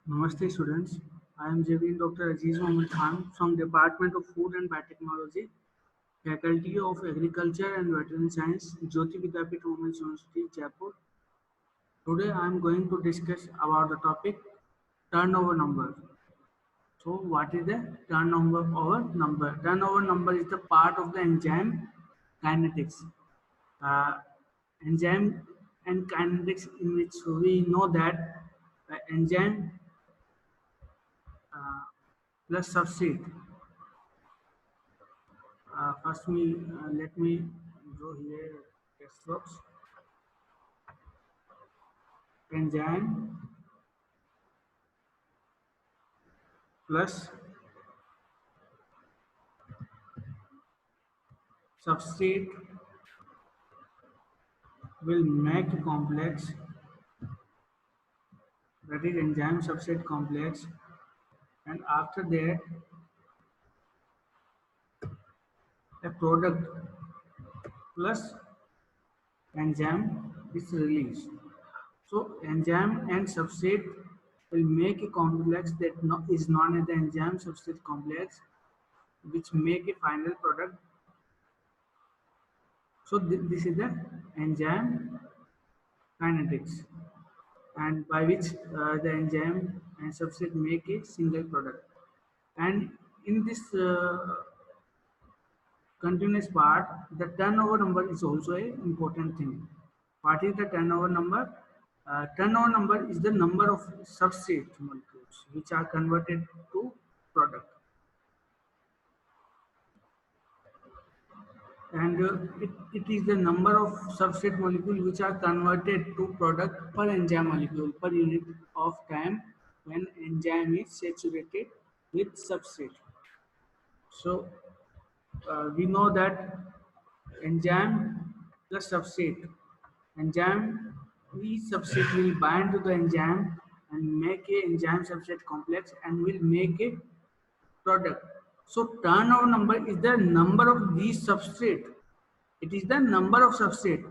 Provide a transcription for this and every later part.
Namaste students, I am JV Dr. Aziz Mohammed Khan from Department of Food and Biotechnology, Faculty of Agriculture and Veterinary Science, Jyoti Vidyapeeth Women's University, Jaipur. Today I am going to discuss about the topic turnover number. So what is the turnover number? Turnover number is the part of the enzyme kinetics. Uh, Enzyme and kinetics in which we know that enzyme uh, plus substrate. First, let me draw here text box. Enzyme plus substrate will make a complex, that is enzyme substrate complex, and after that a product plus enzyme is released. So enzyme and substrate will make a complex that is known as the enzyme substrate complex, which make a final product. So this is the enzyme kinetics, and by which the enzyme and substrate make a single product. And in this continuous part, the turnover number is also a important thing. What is the turnover number? Turnover number is the number of substrate molecules which are converted to product, and it is the number of substrate molecules which are converted to product per enzyme molecule per unit of time when enzyme is saturated with substrate. So we know that enzyme plus substrate. Enzyme, each substrate will bind to the enzyme and make a enzyme substrate complex and will make a product. So turnover number is the number of these substrate. It is the number of substrate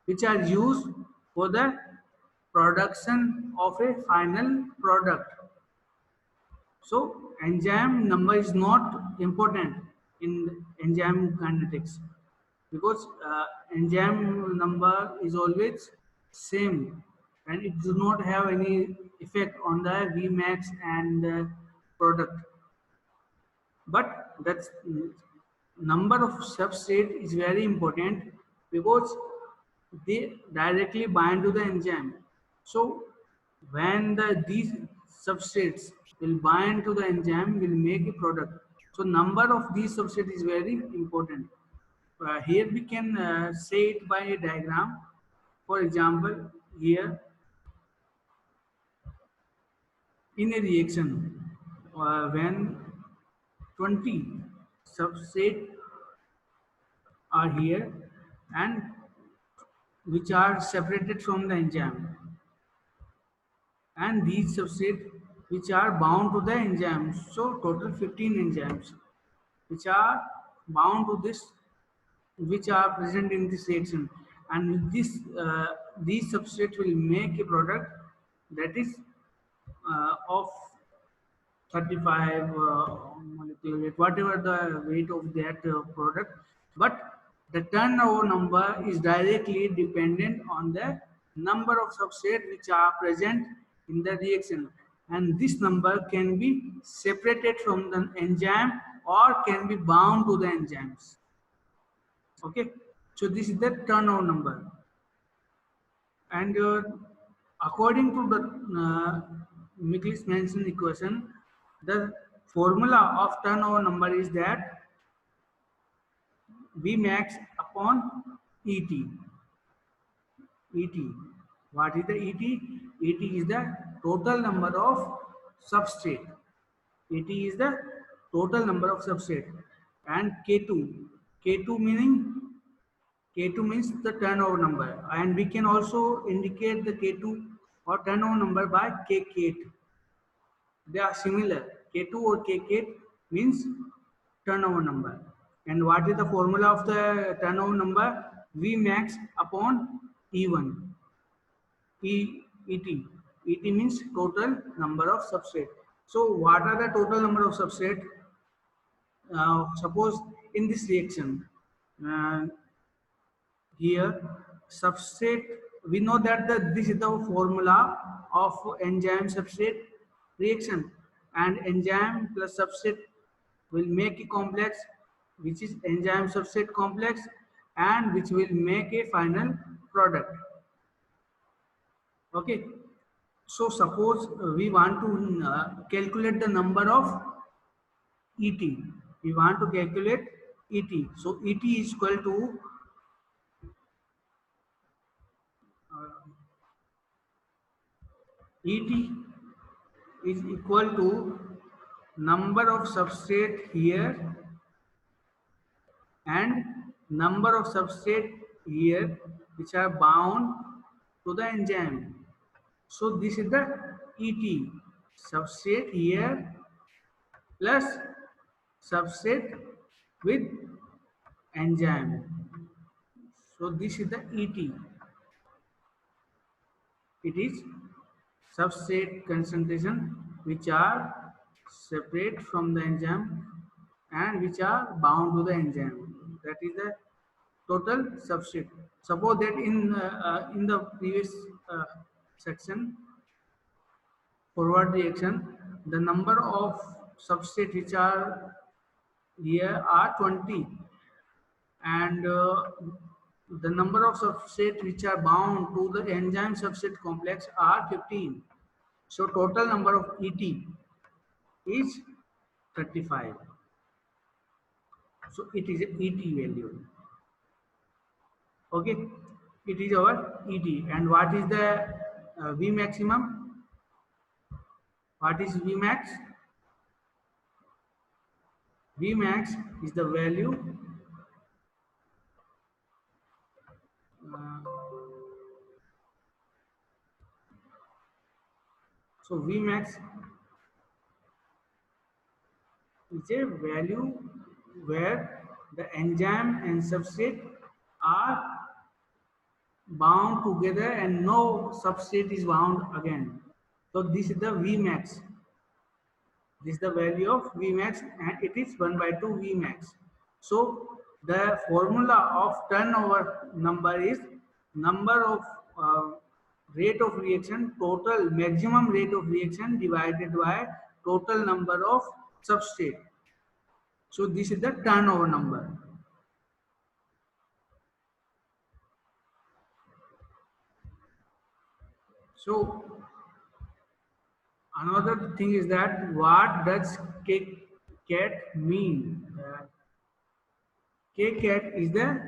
which are used for the production of a final product. So enzyme number is not important in enzyme kinetics because enzyme number is always same and it does not have any effect on the Vmax and the product. But that number of substrate is very important because they directly bind to the enzyme. So when these substrates will bind to the enzyme, will make a product. So number of these substrates is very important. Here we can say it by a diagram. For example, here in a reaction, when 20 substrate are here and which are separated from the enzyme, and these substrate which are bound to the enzymes. So total 15 enzymes which are bound to this, which are present in this reaction, and these substrates will make a product that is of 35 molecule weight, whatever the weight of that product. But the turnover number is directly dependent on the number of substrate which are present in the reaction, and this number can be separated from the enzyme or can be bound to the enzymes. Okay, so this is the turnover number, and according to the Michaelis-Menten equation, the formula of turnover number is that Vmax upon Et. Et. What is the Et? Et is the total number of substrate. Et is the total number of substrate. And K2. K2 means the turnover number. And we can also indicate the K2 or turnover number by K8. They are similar. K2 or K8 means turnover number. And what is the formula of the turnover number? Vmax upon E1, Et. ET means total number of substrate. So what are the total number of substrate? Suppose in this reaction, uh, here substrate, we know that this is the formula of enzyme substrate reaction, and enzyme plus substrate will make a complex which is enzyme substrate complex, and which will make a final product. Okay, so suppose we want to calculate the number of ET. We want to calculate ET. So ET is equal to ET is equal to number of substrate here and number of substrate here which are bound to the enzyme. So this is the ET, substrate here plus substrate with enzyme. So this is the ET. It is substrate concentration which are separate from the enzyme and which are bound to the enzyme. That is the total substrate. Suppose that in the previous uh, section, forward reaction, the number of substrate which are here are 20, and the number of substrate which are bound to the enzyme substrate complex are 15. So total number of ET is 35. So it is a ET value. Okay, it is our ET. And what is the V maximum? What is V max? V max is the value. Uh, so V max is a value where the enzyme and substrate are bound together and no substrate is bound again. So this is the V max. This is the value of V max, and it is 1 by 2 V max. So the formula of turnover number is number of rate of reaction, total maximum rate of reaction divided by total number of substrate. So this is the turnover number. So another thing is that what does KCAT mean? KCAT is the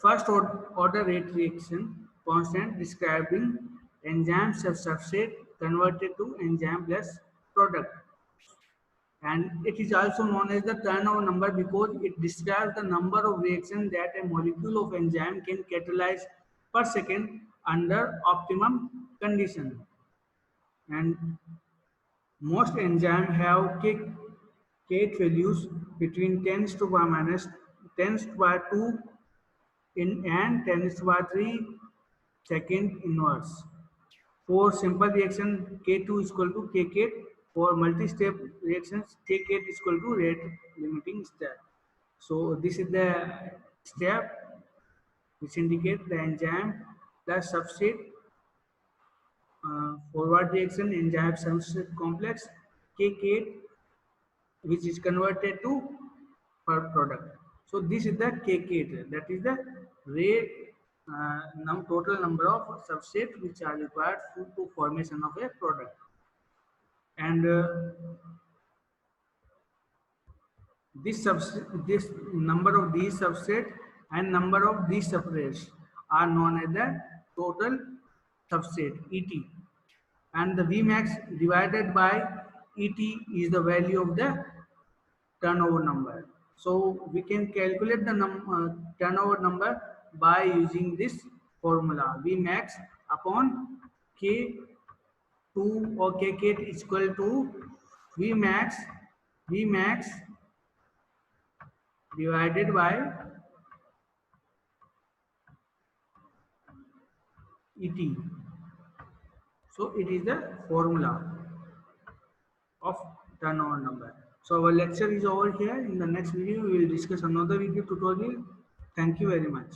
first order rate reaction constant describing enzyme substrate converted to enzyme plus product. And it is also known as the turnover number because it describes the number of reactions that a molecule of enzyme can catalyze per second under optimum condition. And most enzymes have Kate values between 10 to power minus 10 to power 2 in and 10 to power 3 second inverse. For simple reaction, K2 is equal to Kk. For multi-step reactions, Kk is equal to rate limiting step. So this is the step which indicate the enzyme plus substrate forward reaction enzyme substrate complex Kk, which is converted to per product. So this is the KK, that is the rate total number of substrate which are required to formation of a product. And this number of these substrate and number of these substrates are known as the total substrate ET, and the Vmax divided by ET is the value of the turnover number. So we can calculate the turnover number by using this formula Vmax upon K2 or Kk is equal to Vmax Vmax divided by ET. So it is the formula of turnover number. So our lecture is over here. In the next video, we will discuss another video tutorial. Thank you very much.